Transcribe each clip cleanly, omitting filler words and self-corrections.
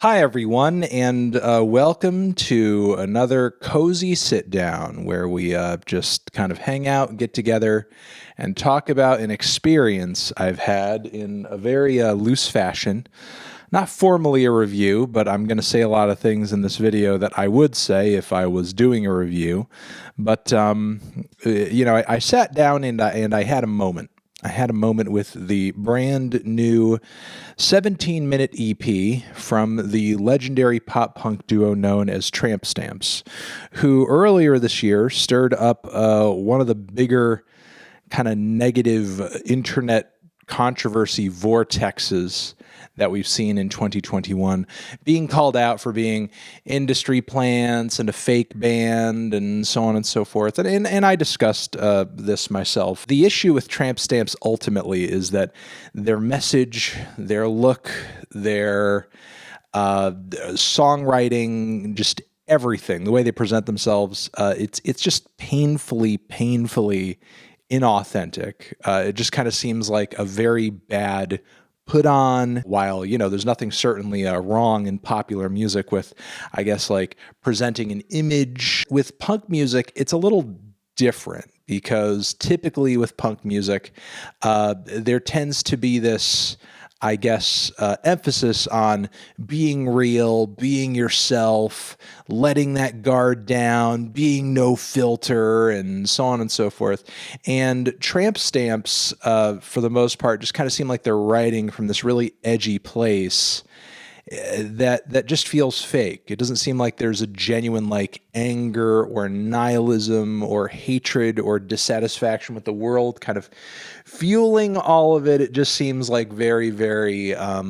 Hi, everyone, and welcome to another cozy sit down where we just kind of hang out, get together, and talk about an experience I've had in a very loose fashion. Not formally a review, but I'm going to say a lot of things in this video that I would say if I was doing a review. But, I sat down and I had a moment. I had a moment with the brand new 17-minute EP from the legendary pop punk duo known as Tramp Stamps, who earlier this year stirred up one of the bigger kind of negative internet controversy vortexes that we've seen in 2021, being called out for being industry plants and a fake band and so on and so forth. And I discussed this myself. The issue with Tramp Stamps ultimately is that their message, their look, their songwriting, just everything, the way they present themselves, it's just painfully inauthentic. It just kind of seems like a very bad put on, while, there's nothing certainly wrong in popular music with, I guess, like presenting an image. With punk music, it's a little different because typically with punk music, there tends to be this, I guess, emphasis on being real, being yourself, letting that guard down, being no filter, and so on and so forth. And Tramp Stamps, for the most part, just kind of seem like they're writing from this really edgy place that just feels fake. It doesn't seem like there's a genuine like anger or nihilism or hatred or dissatisfaction with the world kind of fueling all of it. It just seems like very, I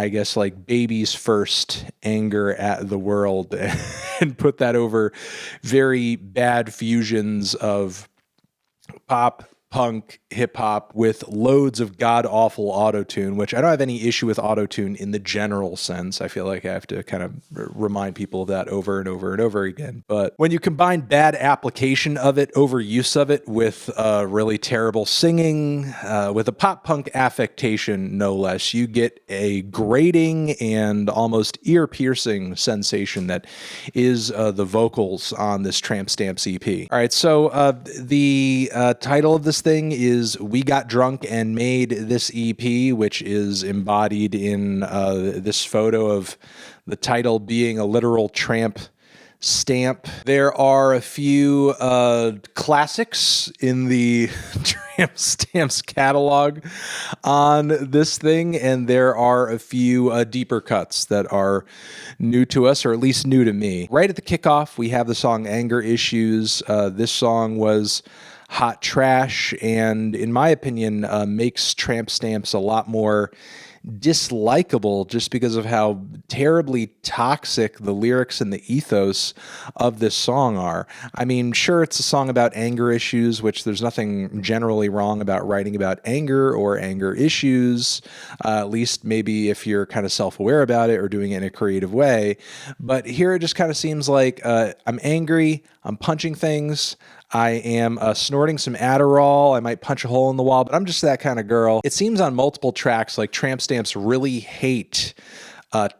guess like baby's first anger at the world and put that over very bad fusions of pop, punk, hip hop with loads of god awful autotune, which I don't have any issue with autotune in the general sense. I feel like I have to kind of remind people of that over and over and over again. But when you combine bad application of it, overuse of it, with really terrible singing, with a pop punk affectation, no less, you get a grating and almost ear piercing sensation that is the vocals on this Tramp Stamps EP. All right, so the title of this thing is We Got Drunk and Made This EP, which is embodied in this photo of the title being a literal tramp stamp. There are a few classics in the Tramp Stamps catalog on this thing, and there are a few deeper cuts that are new to us, or at least new to me. Right at the kickoff, we have the song Anger Issues. This song was hot trash, and in my opinion, makes Tramp Stamps a lot more dislikable just because of how terribly toxic the lyrics and the ethos of this song are. I mean, sure, it's a song about anger issues, which there's nothing generally wrong about writing about anger or anger issues, at least maybe if you're kind of self-aware about it or doing it in a creative way. But here it just kind of seems like I'm angry, I'm punching things, I am snorting some Adderall. I might punch a hole in the wall, but I'm just that kind of girl. It seems on multiple tracks like Tramp Stamps really hate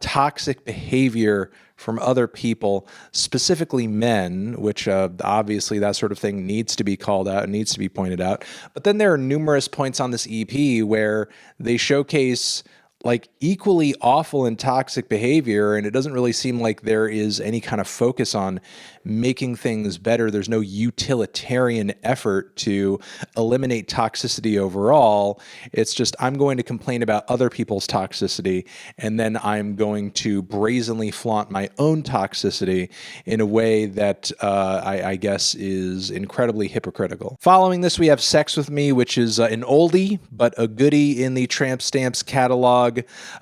toxic behavior from other people, specifically men, which obviously that sort of thing needs to be called out and needs to be pointed out. But then there are numerous points on this EP where they showcase like equally awful and toxic behavior, and it doesn't really seem like there is any kind of focus on making things better. There's no utilitarian effort to eliminate toxicity overall. It's just, I'm going to complain about other people's toxicity, and then I'm going to brazenly flaunt my own toxicity in a way that I guess is incredibly hypocritical. Following this, we have Sex With Me, which is an oldie, but a goodie in the Tramp Stamps catalog.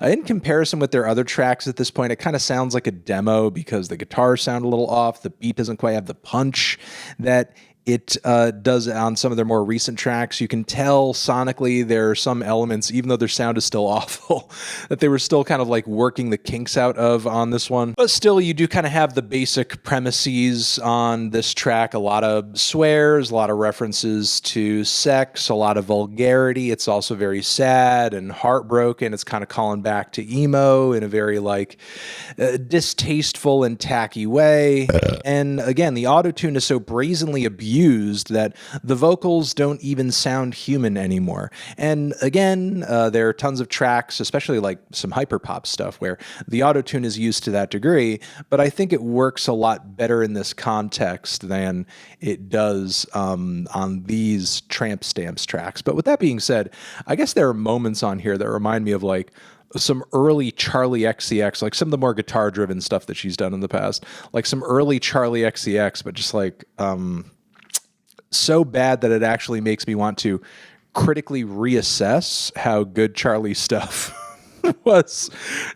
In comparison with their other tracks at this point, it kind of sounds like a demo because the guitars sound a little off, the beat doesn't quite have the punch that it does on some of their more recent tracks. You can tell sonically there are some elements, even though their sound is still awful, that they were still kind of like working the kinks out of on this one. But still, you do kind of have the basic premises on this track. A lot of swears, a lot of references to sex, a lot of vulgarity. It's also very sad and heartbroken. It's kind of calling back to emo in a very like distasteful and tacky way. And again, the autotune is so brazenly abused that the vocals don't even sound human anymore. And again, there are tons of tracks, especially like some hyperpop stuff, where the autotune is used to that degree, but I think it works a lot better in this context than it does on these Tramp Stamps tracks. But with that being said, I guess there are moments on here that remind me of like some early Charlie XCX, like some of the more guitar-driven stuff that she's done in the past, like some early Charlie XCX, but just like so bad that it actually makes me want to critically reassess how good Charlie's stuff was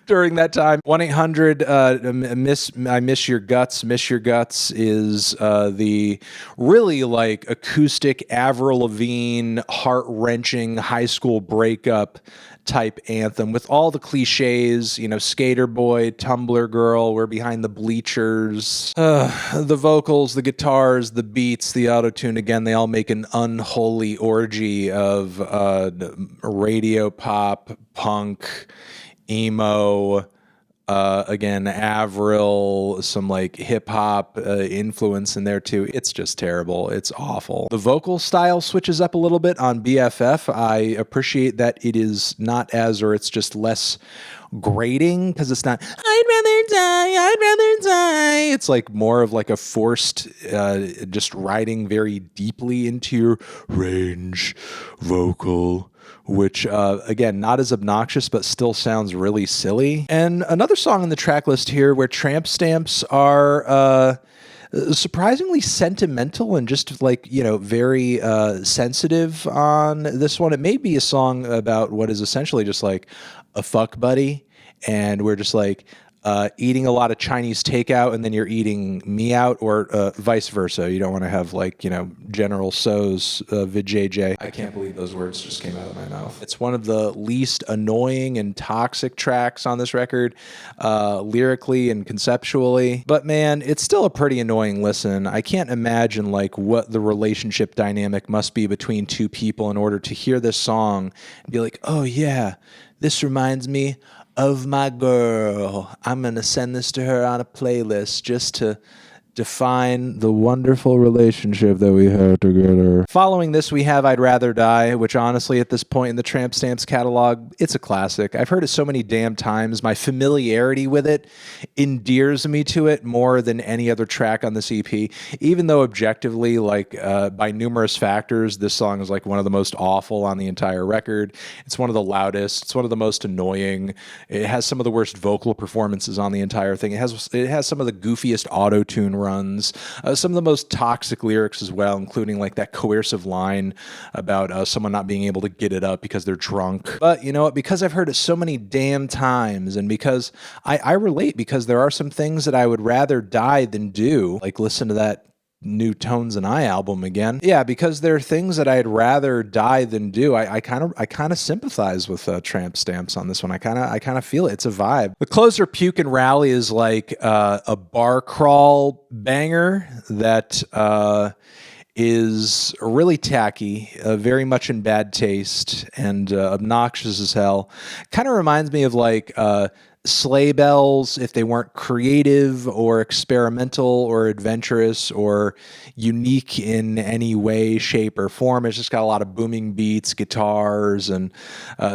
during that time. 1-800 I miss your guts. Miss your guts is the really like acoustic Avril Lavigne, heart-wrenching high school breakup type anthem with all the cliches, you know, skater boy, Tumblr girl, we're behind the bleachers. The vocals, the guitars, the beats, the autotune, again, they all make an unholy orgy of radio pop, punk, emo, again, Avril, some like hip hop influence in there too. It's just terrible. It's awful. The vocal style switches up a little bit on BFF. I appreciate that it is not as, or it's just less grating, because it's not, I'd rather die. It's like more of like a forced, just riding very deeply into your range vocal, which, again, not as obnoxious, but still sounds really silly. And another song in the track list here where Tramp Stamps are surprisingly sentimental and just like, you know, very sensitive on this one. It may be a song about what is essentially just like a fuck buddy, and we're just like eating a lot of Chinese takeout and then you're eating me out, or vice versa. You don't want to have like, you know, General So's vijay. I can't believe those words just came out of my mouth. It's one of the least annoying and toxic tracks on this record, lyrically and conceptually. But man, it's still a pretty annoying listen. I can't imagine like what the relationship dynamic must be between two people in order to hear this song and be like, oh yeah, this reminds me of my girl. I'm going to send this to her on a playlist just to define the wonderful relationship that we have together. Following this, we have I'd Rather Die, which honestly, at this point in the Tramp Stamps catalog, it's a classic. I've heard it so many damn times. My familiarity with it endears me to it more than any other track on this EP, even though objectively, like by numerous factors, this song is like one of the most awful on the entire record. It's one of the loudest. It's one of the most annoying. It has some of the worst vocal performances on the entire thing. It has some of the goofiest auto-tune runs, some of the most toxic lyrics as well, including like that coercive line about someone not being able to get it up because they're drunk. But you know what, because I've heard it so many damn times, and because I relate, because there are some things that I would rather die than do, like listen to that new Tones and I album again. Yeah, because there are things that I'd rather die than do. I kind of sympathize with Tramp Stamps on this one. I kind of feel it. It's a vibe. The closer, Puke and Rally, is like a bar crawl banger that is really tacky, very much in bad taste, and obnoxious as hell. Kind of reminds me of like Sleigh Bells if they weren't creative or experimental or adventurous or unique in any way, shape, or form. It's just got a lot of booming beats, guitars, and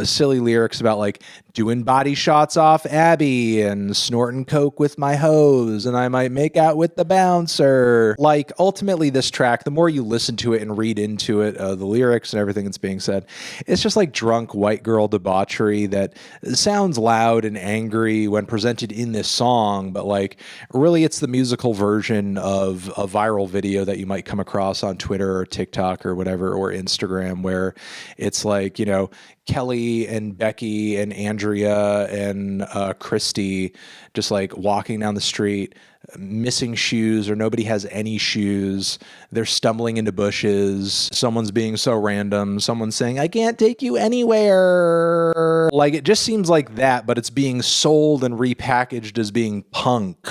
silly lyrics about like doing body shots off Abby and snorting coke with my hose, and I might make out with the bouncer. Like, ultimately, this track, the more you listen to it and read into it, the lyrics and everything that's being said, it's just like drunk white girl debauchery that sounds loud and angry when presented in this song, but like really it's the musical version of a viral video that you might come across on Twitter or TikTok or whatever, or Instagram, where it's like, you know, Kelly and Becky and Andrea and Christy just like walking down the street, missing shoes, or nobody has any shoes. They're stumbling into bushes. Someone's being so random. Someone's saying, I can't take you anywhere. Like, it just seems like that, but it's being sold and repackaged as being punk,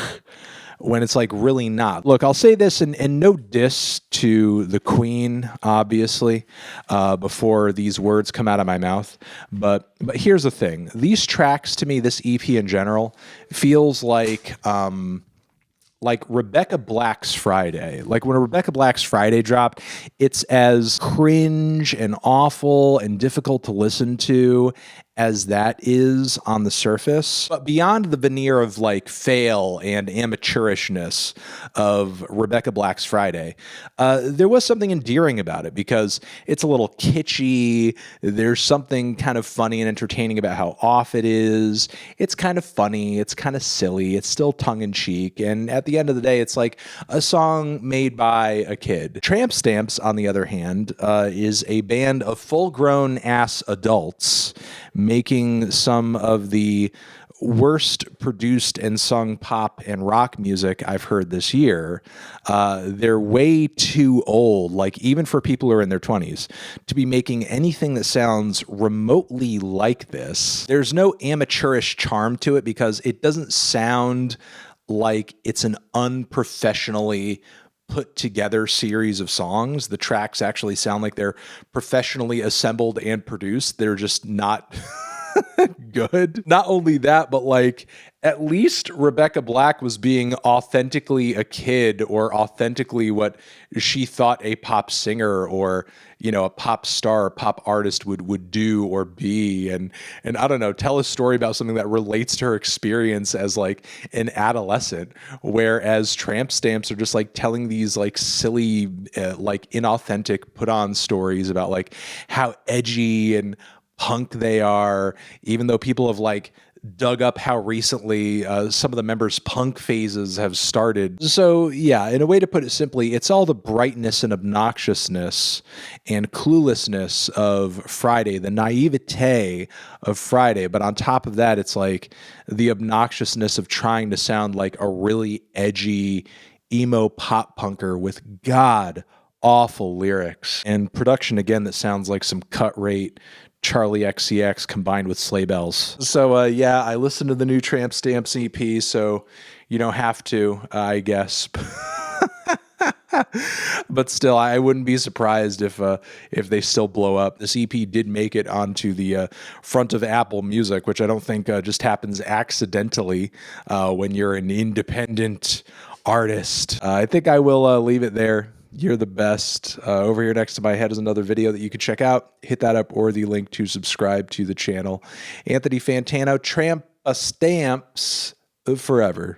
when it's like really not. Look, I'll say this, and no diss to the Queen, obviously, before these words come out of my mouth. But here's the thing. These tracks, to me, this EP in general, feels like Rebecca Black's Friday. Like when Rebecca Black's Friday dropped, it's as cringe and awful and difficult to listen to as that is on the surface. But beyond the veneer of like fail and amateurishness of Rebecca Black's Friday, there was something endearing about it because it's a little kitschy. There's something kind of funny and entertaining about how off it is. It's kind of funny. It's kind of silly. It's still tongue in cheek. And at the end of the day, it's like a song made by a kid. Tramp Stamps, on the other hand, is a band of full-grown ass adults making some of the worst produced and sung pop and rock music I've heard this year. They're way too old, like even for people who are in their 20s, to be making anything that sounds remotely like this. There's no amateurish charm to it because it doesn't sound like it's an unprofessionally put together series of songs. The tracks actually sound like they're professionally assembled and produced. They're just not good. Not only that, but like at least Rebecca Black was being authentically a kid, or authentically what she thought a pop singer or, you know, a pop star, pop artist would do or be. And I don't know, tell a story about something that relates to her experience as like an adolescent, whereas Tramp Stamps are just like telling these like silly, like inauthentic put on stories about like how edgy and punk they are, even though people have like dug up how recently some of the members' punk phases have started. So yeah, in a way to put it simply, it's all the brightness and obnoxiousness and cluelessness of Friday, the naivete of Friday. But on top of that, it's like the obnoxiousness of trying to sound like a really edgy emo pop punker with god awful lyrics and production, again, that sounds like some cut rate Charlie XCX combined with sleigh bells. So yeah, I listened to the new Tramp Stamps EP, so you don't have to, I guess. But still, I wouldn't be surprised if they still blow up. This EP did make it onto the front of Apple Music, which I don't think just happens accidentally when you're an independent artist. I think I will leave it there. You're the best. Over here next to my head is another video that you can check out. Hit that up, or the link to subscribe to the channel. Anthony Fantano, Tramp Stamps forever.